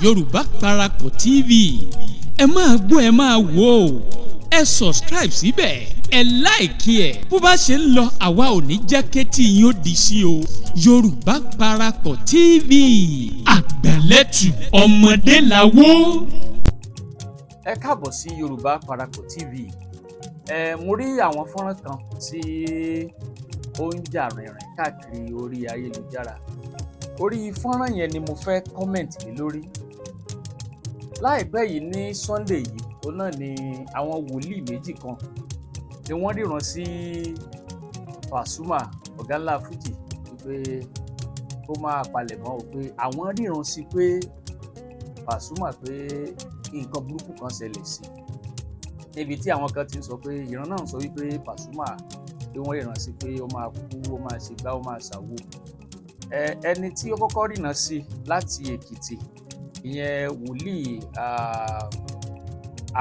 Yorùbá Parapọ̀ TV ẹ máa gbọ́ ẹ máa wò ó ẹ subscribe síbẹ̀ ẹ like ẹ̀ bó bá ṣe ń lọ àwa ò ní jẹ́ kétí yín ó di sí o. Yorùbá Parapọ̀ TV àgbẹ̀lẹ́tù ọmọdé làwó. Ẹ káàbọ̀ sí Yorùbá Parapọ̀ TV. Mo rí àwọn fọ́nrán kan tí ó ń jà rìnrìn káàkiri orí ayélujára. Orí fọ́nrán yẹn ni mo fẹ́ kọ́mẹ̀ntì lé lórí. Láìpẹ́ yìí ní Sunday yìí òun náà ni àwọn wòlíì méjì kan ni wọ́n ríran sí Pasumu Oganla Fuji pé kó máa palẹ̀mọ́ o pé àwọn ríran sí pé Pasumu pé nǹkan burúkú kan ṣẹlẹ̀ sí níbi tí àwọn kan ti ń sọ pé ìran náà ń sọ wípé Pasumu pé wọ́n ríran sí pé ó máa kú ó máa ṣe gbá ó máa ṣàwó. Ẹni tí ó kọ́kọ́ ríran sí láti Èkìtì ìyẹn wòlíì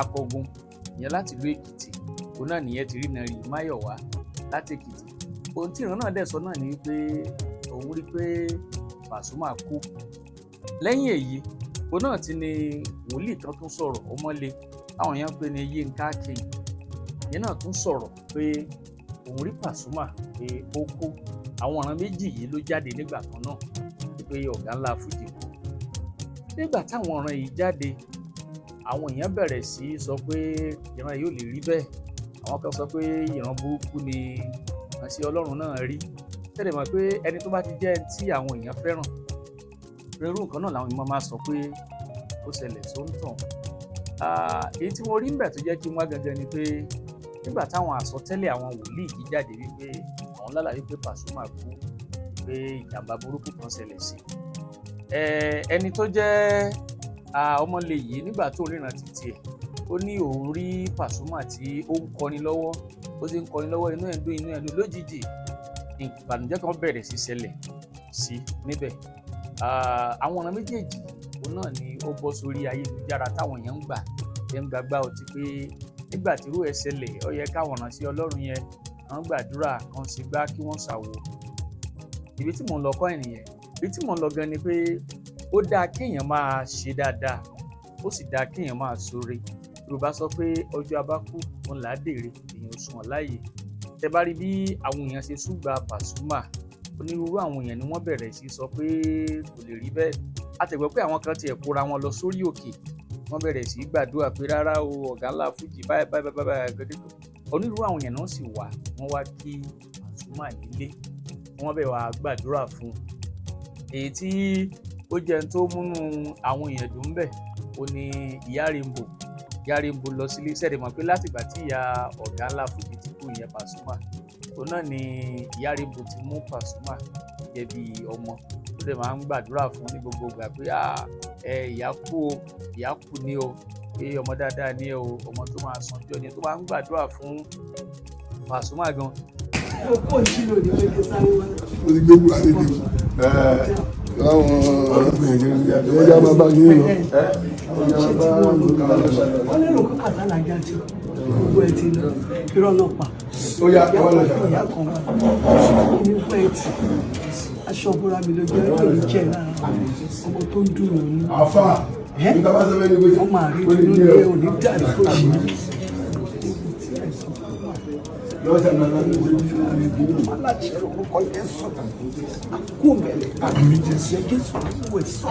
akọgun ìyẹn láti ìlú Èkìtì òun náà nìyẹn ti ríran rí Máyọ̀wá láti Èkìtì. Ohun tí ìran náà dẹ̀ sọ náà ni wípé òun rí pé Pasumu kú. Lẹ́yìn èyí òun náà ti ní wòlíì kan tún sọ̀rọ̀ ọmọlé táwọn èèyàn ń pè ní Yínká King ìyẹn náà tún sọ̀rọ̀ pé òun rí Pasumu pé ó kú. Àwọn ọ̀ràn méjì yìí ló jáde nígbà kan náà pé Oganla Fuji kú. Nígbà táwọn ọ̀ràn yìí jáde àwọn èèyàn bẹ̀rẹ̀ sí sọ pé ìran yìí ò lè rí bẹ́ẹ̀. Àwọn kan sọ pé ìran burúkú ni ìránṣẹ́ Ọlọ́run náà rí. Tẹ́lẹ̀ mọ̀ pé ẹni tó bá ti jẹ́ ẹni tí àwọn èèyàn fẹ́ràn irú nǹkan náà làwọn èèyàn máa sọ pé ó ṣẹlẹ̀ sóńtàn. Èyí tí mo rí ń bẹ̀ tó jẹ́ kí n wá gangan ni pé nígbà táwọn àsọtẹ́lẹ̀ àwọn wòlíì yìí jáde wípé àwọn lálàá wípé Pasumu kú pé ìjàmbá burúkú kan ṣẹlẹ̀ sí. Ẹni tó jẹ́ ọmọlé yìí nígbà tó ríran títí ẹ̀ ó ní òun rí Pasumu tí ó ń kọrin lọ́wọ́ ó sì ń kọrin lọ́wọ́ inú ẹ̀ ń dún lójijì ìbànújẹ́ kan bẹ̀rẹ̀ sí ṣẹlẹ̀ sí níbẹ̀. Àwọn ọ̀nà méjèèjì òun náà ni ó bọ́ sórí ayélujára táwọn èèyàn ń gbàgbá ọtí pé nígbà tí irú ẹ̀ ṣẹlẹ̀ ó yẹ káwọn ọ̀nà sí Ọlọ́run yẹn kàn gbàdúrà kàn ṣe gbá kí wọ́n ṣàwò. Ibi tí mò ń lọ kọ́ ènìyàn ibi tí mò ń lọ gan ni pé ó dáa kéèyàn máa ṣe dáadáa ó sì dáa kéèyàn máa ṣoore. Yorùbá sọ pé ọjọ́ abákú òun là á dèrè èèyàn sùn láàyè. Tẹ bá rí bí àwọn èèyàn ṣe súgbà Pasumu onírúurú àwọn èèyàn ni wọ́n bẹ̀rẹ̀ sí sọ pé kò lè rí bẹ́ẹ̀. Àtẹ̀gbọ́ pé àwọn kan tiẹ̀ kóra wọn lọ sórí òkè wọ́n bẹ̀rẹ̀ sí gbàdúrà pé rárá o Oganla Fuji báyìí. Onírúurú àwọn èèyàn náà sì wá wọ́n wá kí Pasumu nílé wọ́n bẹ̀ wá gbàdúrà fún. Èyí tí ó jẹ́ tó múnú àwọn èèyàn dùn bẹ̀ ó ní ìyá Rainbow lọ sílé iṣẹ́ rẹ̀ mọ̀ pé látìgbà tí ìyá Oganla Fuji ti kú ìyẹn Pasumu òun náà ni ìyá Rainbow ti mú Pasumu jẹ́ bí ọmọ tó dẹ̀ máa ń gbàdúrà fún ní gbogbo ìgbà pé ìyá kú ní o pé ọmọ dáadáa ní o ọmọ tó máa sanjọ́ ni tó máa ń gbàdúrà fún Pasumu gan. Ọ̀pọ̀ ìṣirò ni wọ́n ti sáré wá. Ó ti gbé wúrà níbi láwọn ọ̀rọ̀ máa bá yín lọ. Wọ́n lérò kó kàtà làjà tí gbogbo ẹ̀ ti lọ irọ́ náà pa. Ó yá wọ́n lọ jà. Ìyá kan wà ní pẹ́ ẹ̀tì aṣọ búra mi ló jẹ́ èyí jẹ́ lára ọmọ tó ń dùn mí. Àfà nígbà bá sọ fẹ́ẹ́ ní gbèsè. Wọ́n máa rí inú ilé òní dàrí kó ṣe. Lọ́sẹ̀ náà lọ́sẹ̀ Aláṣẹ orúkọ Jésù kú mẹ́lẹ̀ àmì Jésù kú èso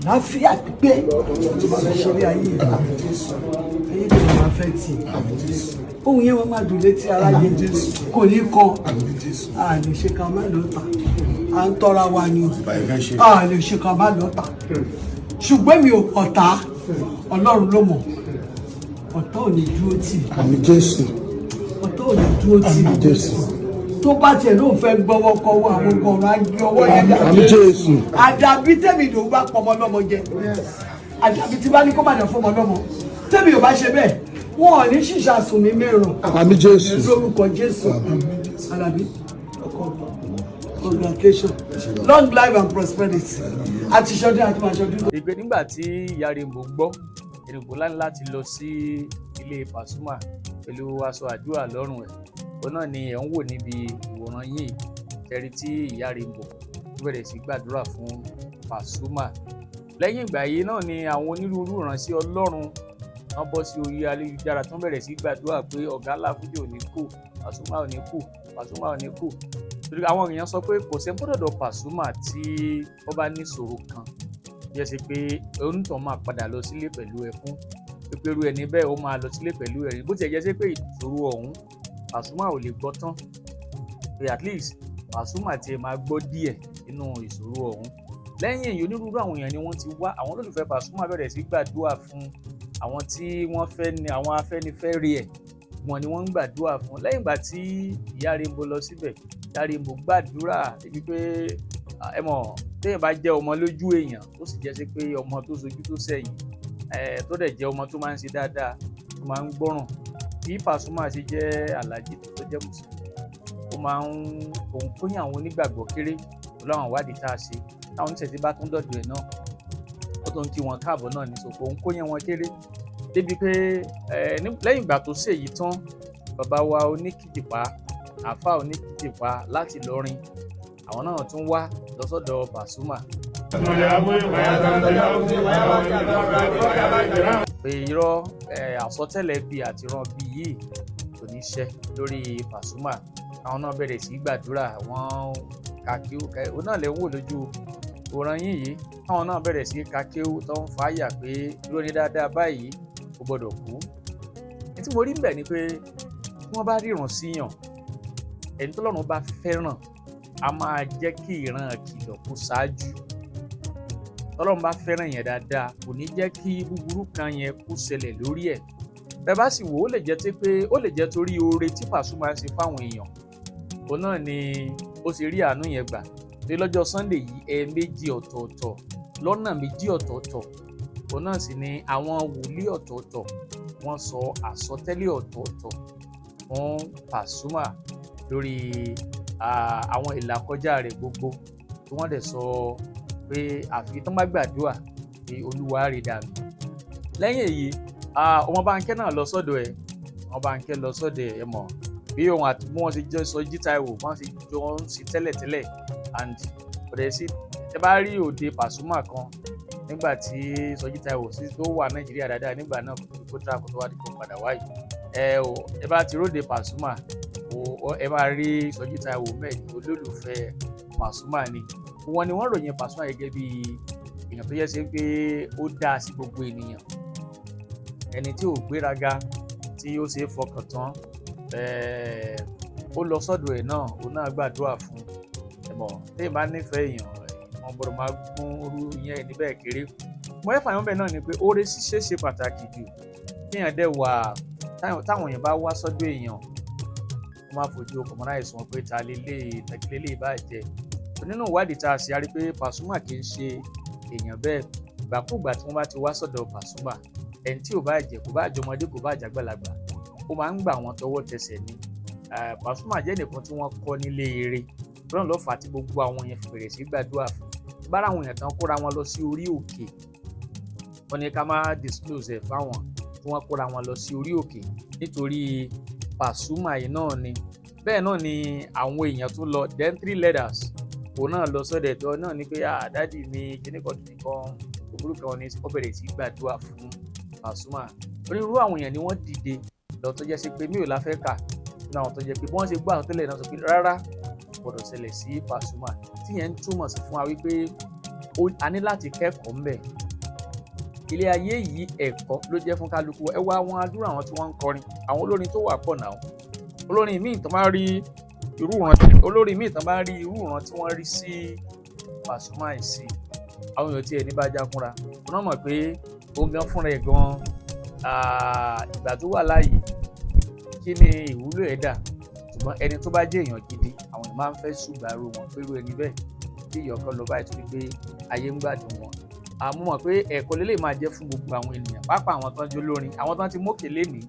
àlàáfíà pípé tó bá fẹ́ ṣeré ayé àmì Jésù ayé tó máa fẹ́ tì ohun yẹn wọ́n máa dùn létí aráyé kò ní kan a lè ṣe ká má lọ́ta à ń tọ́ra wa ni a lè ṣe ká má lọ́ta ṣùgbọ́n mi ò ọ̀tá Ọlọ́run ló mọ̀ ọ̀tá ò ní dúró tì àmì Jésù ọ̀tọ̀ ò ní dúró tì tó bá tiẹ̀ ló ń fẹ́ gbọ́wọ́ kọ́wọ́ àwọn ọ̀rọ̀ ajé ọwọ́ yẹn àmì Jésù àdàbí tèmi ló bá pọmọ lọ́mọ jẹ àdàbí tí bá ní kó má dẹ̀ fọmọ lọ́mọ tèmi ò bá ṣe bẹ́ẹ̀ wọn ò ní ṣìṣà sùn mí mẹ́rùn àmì Jésù lórúkọ Jésù àdàbí congratulation long life and prosperity àti ṣọdún àti màṣọdún. Ìgbé nígbà tí ìyá Rainbow gbọ́ èròǹgbò láti lọ sí ilé Pasumu pẹ̀lú aṣọ àdúrà lọ́rùn ẹ̀ òun náà ni ẹ̀ ń wò níbi ìwòran yìí tẹ̀rí tí ìyá Rainbow bẹ̀rẹ̀ sí gbàdúrà fún Pasumu lẹ́yìn ìgbà yìí náà ni àwọn onírúurú ìránṣẹ́ Ọlọ́run wọ́n bọ́ sí orí ayélujára tó ń bẹ̀rẹ̀ sí gbàdúrà pé Oganla Fuji ò ní kú, Pasuma ò ní kú, Pasuma ò ní kú. Torí àwọn èèyàn sọ pé kò sẹ́ni tó dọ̀dọ̀ Pasuma tí ó bá ní ìṣòro kan yẹ sí pé onítàn máa padà lọ sílé pẹ̀lú ẹkún, pé irú ẹni bẹ́ẹ̀ ó máa lọ sílé pẹ̀lú ẹ̀rín. Bó tiẹ̀ jẹ́ sí pé ìṣòro ọ̀hún Pasuma ò lè gbọ́ tán, pé at least Pasuma tiẹ̀ máa gbọ́ díẹ̀ nínú ìṣòro ọ̀hún. Lẹ́yìn èyí onírúurú àwọn èèyàn ni wọ́n ti wá, àwọn olólùfẹ́ Pasuma bẹ̀rẹ̀ sí gbàdúrà fún, àwọn tí wọ́n fẹ́ ní àwọn afẹ́nifẹ́re ẹ̀ wọn ni wọ́n ń gbàdúrà fún. Lẹ́yìn ìgbà tí ìyá Rainbow lọ síbẹ̀, ìyá Rainbow gbàdúrà débi pé ẹ mọ̀ téèyàn bá jẹ́ ọmọ lójú èèyàn tó sì jẹ́ sí pé ọmọ tó sojú tó sẹ́yìn tó dẹ̀ jẹ́ ọmọ tó máa ń ṣe dáadáa, tó máa ń gbọ́ràn. Bí Pasuma ṣe jẹ́ aláàjì tó jẹ́ mùsùlùmí, ó máa ń òun kóyàn àwọn onígbàgbọ́ kéré pẹ̀lú àwọn ìwádìí tá a ṣe. Táwọn oníṣẹ̀ṣe bá tún dọ̀dọ̀ ẹ̀ náà ó tó ń kí wọn káàbọ̀ náà ní sòkò òun kóyàn wọn kéré débi pé lẹ́yìn ìgbà tó ṣèyí tán, bàbá wa oníkìtìpá, àáfà oníkìtìpá láti Ìlọrin, àwọn náà tún wá lọ́sọ̀dọ̀ Pasuma. pé irọ́ àsọtẹ́lẹ̀ bíi àtìrán bíi yìí kò ní ṣẹ lórí Pasuma. Àwọn náà bẹ̀rẹ̀ sí gbàdúrà, wọ́n kàkíó ó náà lè wò lójú òòràn yìí. Àwọn náà bẹ̀rẹ̀ sí kàkíó tó ń fàáyà pé lórí dáadáa báyìí kò gbọdọ̀ kú. Ní tí mo rí bẹ̀ ni pé tí wọ́n bá ríran síyàn, ẹni tó lọ́run bá fẹ́ràn a máa jẹ́ kí ìran kìlọ̀ kó ṣáájú. Tọ́lọ́run bá fẹ́ràn yẹn dáadáa kò ní jẹ́ kí búburú kan yẹn kó ṣẹlẹ̀ lórí ẹ̀. Bẹ́ẹ̀ bá sì wò ó lè jẹ́ torí oore tí Pasuma ń ṣe fáwọn èèyàn, òun náà ni ó ṣe rí àánú yẹn gbà. Pé lọ́jọ́ Sunday yìí ẹ̀ẹ̀mejì ọ̀tọ̀ọ̀tọ̀ lọ́nà méjì ọ̀tọ̀ọ̀tọ̀, òun náà sì ni àwọn wòlíì ọ̀tọ̀ọ̀tọ̀ wọ́n sọ àsọtẹ́lẹ̀ ọ̀tọ̀ọ̀tọ̀ fún Pasuma lórí àwọn ìlàkọjá rẹ̀ gbogbo, tí wọ́n dẹ̀ sọ pé àfi tán bá gbàdúrà pé Olúwa rí dànù. Lẹ́yìn èyí ọmọ Bánkẹ́ náà lọ sọ́dọ̀ ẹ̀, ọmọ Bánkẹ́ lọ sọ́dọ̀ ẹ̀ mọ̀ bí òun àti bí wọ́n ṣe jọ sọ Jí-Táíwò wọ́n ṣe jọ ń ṣe tẹ́lẹ̀tẹ́lẹ̀. And ọ̀dẹ̀ sí ẹ bá rí òde Pasuma kan nígbà tí Jí-Táíwò tó wà Nàìjíríà dáadáa nígbà náà kó tó wá di kó padà wáyé, ẹ bá ti róde Pasuma ẹ máa rí Jí-Táíwò mẹ́rin olólùfẹ́ Pasuma ni. Wọ́n ni wọ́n ròyìn Pasuma gẹ́gẹ́ bí èèyàn tó yẹ sí pé ó dáa sí gbogbo ènìyàn, ẹni tí ò gbéraga, tí ó ṣe é fọkàn tán. Ó lọ sọ́dọ̀ ẹ̀ náà, òun náà gbàdúrà fún ẹ̀mọ́ téèyàn bá nífẹ̀ẹ́ èèyàn wọn gbọ́dọ̀ máa gún orú ìyẹn níbẹ̀ kéré. Mo fẹ́ fààyàn bẹ́ẹ̀ náà ni pé oore ṣíṣe ṣe pàtàkì jù. Téèyàn dẹ̀ wà táwọn èèyàn bá wá sọ́dọ̀ èèyàn, wọ́n máa fojú ọkọ̀ mọ́ra ẹ̀sùn pé ta lélẹ̀ bá jẹ́. Nínú ìwádìí tá a ṣe a rí pé Pasuma kì í ṣe èèyàn bẹ́ẹ̀. Ìgbàkúùgbà tí wọ́n bá ti wá sọ́dọ̀ Pasuma, ẹni tí ò bá jẹ́, kò bá jọmọdé, kò bá jàgbàlagbà, ó máa ń gbà wọ́n tọwọ́ tẹsẹ̀ ni. Pasuma jẹ́ nìkan tí wọ́n kọ́ nílé eré, lọ́nà lọ́fà tí gbogbo àwọn yẹn fi bẹ̀rẹ̀ sí gbàdúrà fún. Bára àwọn èèyàn tán kóra wọn lọ sí orí òkè, wọ́n ní ká má disclose ẹ̀ fáwọn tí wọ́n kóra wọn lọ sí orí òkè nítorí Pasuma yìí náà ni. Bẹ́ẹ̀ náà ni àwọn èèyàn tún lọ, then 3 letters òun náà lọ sọ́dọ̀ ẹ̀tọ́ náà ni pé dádì mi kíníkan òbúrú kan ní ó bẹ̀rẹ̀ sí gbàdúrà fún Pasuma. Onírúurú àwọn èèyàn ni wọ́n dìde lọ tó jẹ́ sí pé mi ò láfẹ́ kà nínú àwọn tó jẹ́ pé bí wọ́n ṣe gbọ́ àsọtẹ́lẹ̀ náà sọ pé rárá gbọ́dọ̀ ṣẹlẹ̀ sí Pasuma, tí yẹn ń túmọ̀ sí fún wa wípé a ní láti kẹ́kọ̀ọ́ ńbẹ̀. Ilé ayé yìí ẹ̀kọ́ ló jẹ́ fún kálukú. Ẹ wá àwọn àdúrà àwọn tí wọ́n ń kọrin, àwọn olórin tó wà pọ̀ náà. Olórin míì tán bá rí irú ìran tí wọ́n rí sí Pasuma yìí sí, àwọn èèyàn tí ẹni bá já fúnra wọn náà mọ̀ pé òun gan fúnra ẹ̀ gan ìgbà tó wà láàyè kí ni ìwúlò ẹ̀ dà. Ṣùgbọ́n ẹni tó bá jẹ́ èèyàn gidi, àwọn èèyàn máa ń fẹ́ ṣùgbàrú wọn pé irú ẹni bẹ́ẹ̀ kí ìyọ̀kan lọ báyìí torí pé ayé ń gbádùn wọn. Àmọ́ mọ̀ pé ẹ̀kọ́ lélẹ̀ máa jẹ́ fún gbogbo àwọn ènìyàn, pàápàá àwọn tán jó lórin, àwọn tán ti mókè lénìí.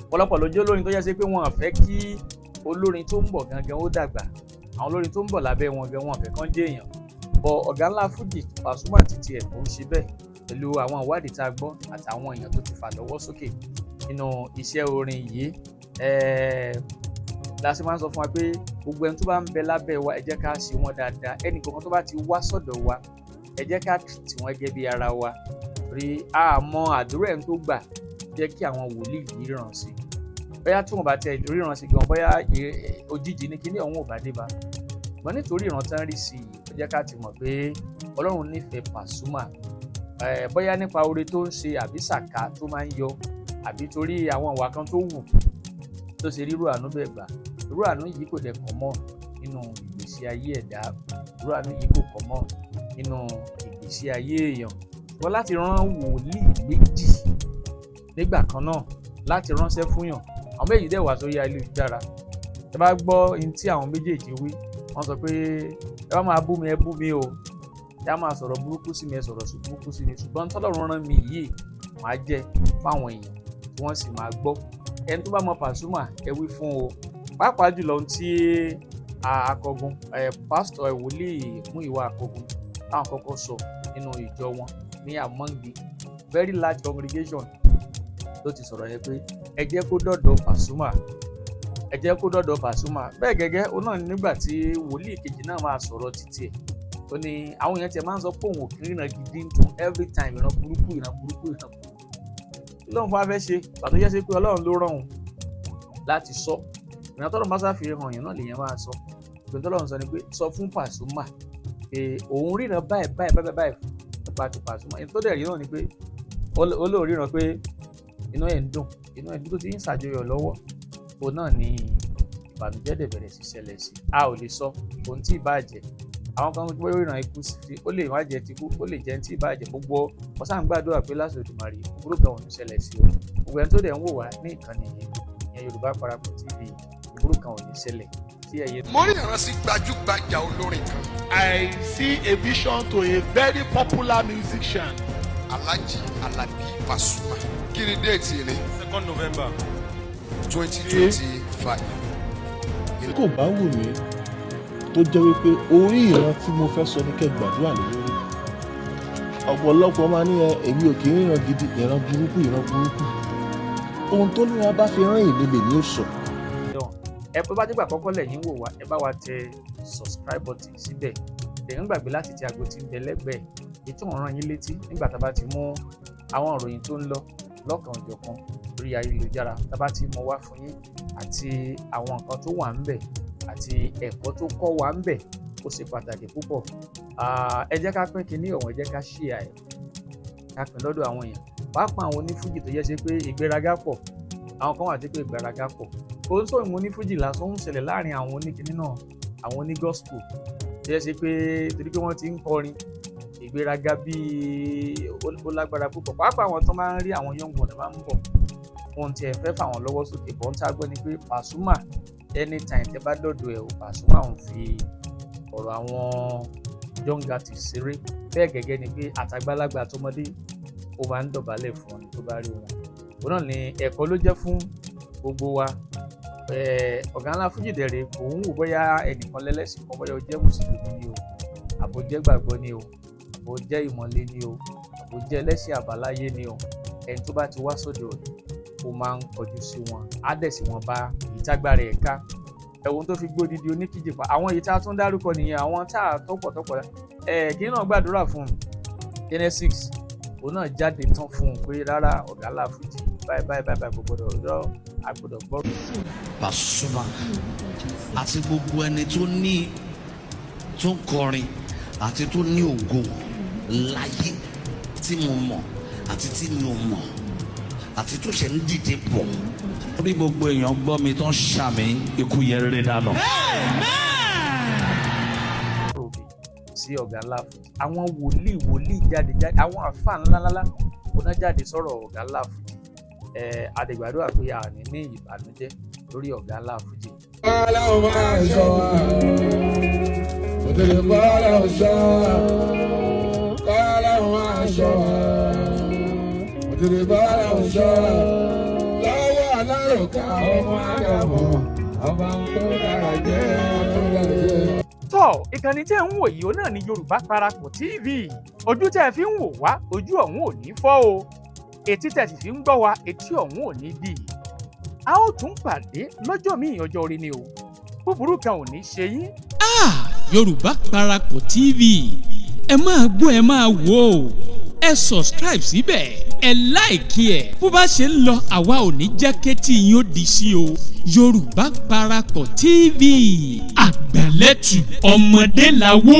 Ọ̀pọ̀lọpọ̀ ló jó lórin tó yẹ sí pé wọn ò fẹ́ kí olórin tó ń bọ̀ gangan ó dàgbà. Àwọn olórin tó ń bọ̀ lábẹ́ wọn gan wọn ò fẹ́ kán jẹ́ èèyàn. Oganla Fuji Pasuma títí ẹ̀ kò ń ṣe bẹ́ẹ̀ pẹ̀lú àwọn ìwádìí tá a gbọ́ àtàwọn èèyàn tó ti fà lọ́wọ́ sókè nínú iṣẹ́ orin yìí. La ṣe máa ń sọ fún wa pé gbogbo ẹni tó bá ń bẹ lábẹ́ wa ẹ jẹ́ ká ṣe wọ́n dáadáa. Ẹnì kankan tó bá ti wá sọ́dọ̀ wa ẹ jẹ́ ká tì wọ́n gẹ́gẹ́ bí ara wa rí àmọ́ àdúrà ẹni tó gbà jẹ́ kí àwọn wòlíì yìí ràn sí bóyá tí wọ́n bá tẹ ríran sí gan bóyá òjijì ní kíní ọ̀hún ò bá dé bá ṣùgbọ́n nítorí ìran tán rí sí i ó jẹ́ ká ti mọ̀ pé Ọlọ́run nífẹ̀ẹ́ Pasuma bóyá nípa oore tó ń ṣe àbí sàká tó máa ń yọ àbí torí àwọn ìwà kan tó wù tó ṣe rírú àánú bẹ́ẹ̀ gbà irú àánú yìí kò dẹ̀ kọ̀ mọ́ nínú ìgbésí ayé ẹ̀dá irú àánú yìí kò kọ̀ mọ́ nínú ìgbésí ayé èèyàn wọ́n láti rán wòlíì méjì nígbà kan náà láti ránṣẹ́ fún yàn àwọn méjì dẹ̀ wá sórí ayélujára ẹ bá gbọ́ ohun tí àwọn méjèèjì wí wọ́n sọ pé ẹ bá máa bú mi ẹ bú mi o ẹ á máa sọ̀rọ̀ burúkú sí mi ẹ sọ̀rọ̀ burúkú sí mi ṣùgbọ́n tọ́lọ́run rán mi yìí máa jẹ́ fáwọn èèyàn tí wọ́n sì máa gbọ́ ẹni tó bá mọ Pasuma ẹ wí fún o pàápàá jùlọ ohun tí akọgun pásítọ̀ wòlíì Múyìwá Akọgun táwọn kọ́kọ́ sọ nínú ìjọ wọn ní among the very large congregation ló ti sọ̀rọ̀ yẹn pé ẹ jẹ́ kó dọ̀dọ̀ Pasuma ẹ jẹ́ kó dọ̀dọ̀ Pasuma bẹ́ẹ̀ gẹ́gẹ́ ó náà nígbà tí wòlíì kejì náà máa sọ̀rọ̀ títí ẹ̀ ó ní àwọn èèyàn tiẹ̀ máa ń sọ pé òun ò kí ń rìnà gidi ń tún every time ìran burúkú kí lóun fún afẹ́ ṣe pàtó jẹ́ sí pé Ọlọ́run ló rán òun láti sọ ìran tọ́lọ́run bá sáfihàn yẹn náà lèèyàn máa sọ ìpè tọ́lọ́run sọ ni pé sọ fún Pasuma pé òun ríran báyìí nípa ti Pasuma ẹni tó dẹ̀ rí náà ni pé olóòrí ràn pé inú ẹ̀ ń dùn tó ti ń ṣàjọyọ̀ lọ́wọ́ òun náà ni ìbànújẹ́ dẹ̀ bẹ̀rẹ̀ sí ṣẹlẹ̀ sí a ò lè sọ ohun tí ìbàjẹ́ àwọn kan gbọ́ ìrìnà ikú sí ó lè má jẹ́ ti kú ó lè jẹ́ tí ìbàjẹ́ gbogbo wọ́n sáà ń gbàdúrà pé lásìkò Èdùmàrè ìbúrò kan ò ní ṣẹlẹ̀ sí o gbogbo ẹni tó dẹ̀ ń wò wá ní ìkànnì yìí ìyẹn Yorùbá Parapọ̀ TV ìbúrò kan ò ní ṣẹlẹ̀ sí ẹ̀yẹ. mo rí ìrántí gbajúgbajà olórin kan. I see a vision to a very popular musician. Alhaji Alabi Pasuma. Kí ni déètì rẹ̀? 2nd November 2025. kò bá wù mí tó jẹ́ wípé orí ìran tí mo fẹ́ sọ ní kẹ́ gbàdúrà lórí ọ̀pọ̀lọpọ̀ máa ní èmi ò kì í ríran gidi ìran burúkú ohun tó ní wa bá fi rán èmi lè ní ó sọ. ẹ bó bá dìgbà àkọ́kọ́ lẹ́yìn wò wá ẹ bá wa tẹ subscribe button síbẹ̀ lẹ́yìn gbàgbé láti tẹ aago tí ń bẹ lẹ́gbẹ̀ẹ́ ètò ọ̀ràn yín létí nígbà tá a bá ti mú àwọn ìròyìn tó ń lọ lọ́kàn òjọ̀kan lórí ayélujára tá a bá ti mú wá fún yín àti àwọn nǹkan tó wà ń bẹ̀ àti ẹ̀kọ́ tó kọ́ wa ń bẹ̀ ó ṣe pàtàkì púpọ̀ ẹ jẹ́ ká pín kinní ọ̀hún ẹ jẹ́ ká share ẹ̀ ká pín lọ́dọ̀ àwọn èèyàn pàápàá àwọn onífújì tó yẹ ṣe pé ìgbéraga pọ̀ àwọn kan wà tí pé ìgbéraga pọ̀ ó ń sọ ìmọ̀ onífújì lásán ń ṣẹlẹ̀ láàrin àwọn oníkinní náà àwọn onígọ́spù tó yẹ ṣe pé torí pé wọ́n ti ń kọrin ìgbéraga bíi ó lágbára púpọ̀ pàápàá àwọn tó máa ń rí àwọn young boys máa ń bọ̀ wọn tiẹ̀ fẹ́ fà wọ́n lọ́wọ́ sókè bọ́ ń tá gbọ́ ni pé Pasuma anytime tẹ́ bá dọ̀dọ̀ ẹ̀ o Pasuma ń fi ọ̀rọ̀ àwọn young artists ṣeré bẹ́ẹ̀ gẹ́gẹ́ ni pé àtàgbàlagbà àtọmọdé ó máa ń dọ̀bálẹ̀ fún wọn tó bá rí wọn òun náà ni ẹ̀kọ́ ló jẹ́ fún gbogbo wa Oganla Fuji dẹ̀rẹ̀ kò ń wò bóyá ẹnìkan lẹ́lẹ́sìn kan bóyá ó jẹ́ mùsùlùmí ni o àbò jẹ́ gbàgbọ́ ni o àbò jẹ́ ìmọ̀le ni o àbò jẹ́ ẹlẹ́sìn àbáláyé ni o ẹni tó bá ti wá sọ́dọ̀ rẹ̀ ó máa ń kọjú sí wọn á dẹ̀ sí wọn bá ìtagbára ẹ̀ ká ẹ̀wọ̀n tó fi gbódìdí oníkìjì pa àwọn èyí tá a tún dárúkọ nìyẹn àwọn tá a tọ́pọ̀ kí náà gbàdúrà fún un Genesis òun náà jáde tán fún un pé rárá Oganla Fuji báyìí kò gbọdọ̀ rọ àgbọ̀dọ̀ gbọ́. Pasuma àti gbogbo ẹni tó ń kọrin àti tó ní ògo láyé tí mo mọ̀ àti tí mi ò mọ̀ àti tó ṣe ń dìde bọ̀ bí gbogbo èèyàn gbọ́ mi tó ń ṣàmì ikú yẹn rere dànù. sí Oganla Fuji àwọn wòlíì jáde àwọn àfáà ńláńlá kóná jáde sọ̀rọ̀ Oganla Fuji àdìgbàdúrà pé a ní ní ìbànújẹ́ lórí Oganla Fuji. Ọlọ́run máa sọ wá òtẹ̀lẹ̀ bọ́ọ̀lù sọ Ọlọ́run máa sọ wá òtẹ̀lẹ̀ bọ́ọ̀lù sọ lọ́wọ́ alárùkà ọmọ àgàmọ̀ ọba ń kó dára jẹ́ tọ́ ìkànnì tẹ́ ń wò yìí ó náà ní Yorùbá Parapọ̀ TV ojú tẹ́ fi ń wò wá ojú ọ̀hún ò ní fọ́ o etí tẹ́ sì fi ń gbọ́ wa etí ọ̀hún ò ní dì í a ó tún pàdé lọ́jọ́ míì ọjọ́ orí ni o búburú kan ò ní ṣe yín. Yorùbá Parapọ̀ TV ẹ máa gbọ́ ẹ máa wò ó ẹ subscribe síbẹ̀ ẹ like ẹ̀ bó bá ṣe ń lọ àwa ò ní jẹ́ kétí yín ó di sí o. Yorùbá Parapọ̀ TV àgbàlẹ́tù ọmọdé làwó.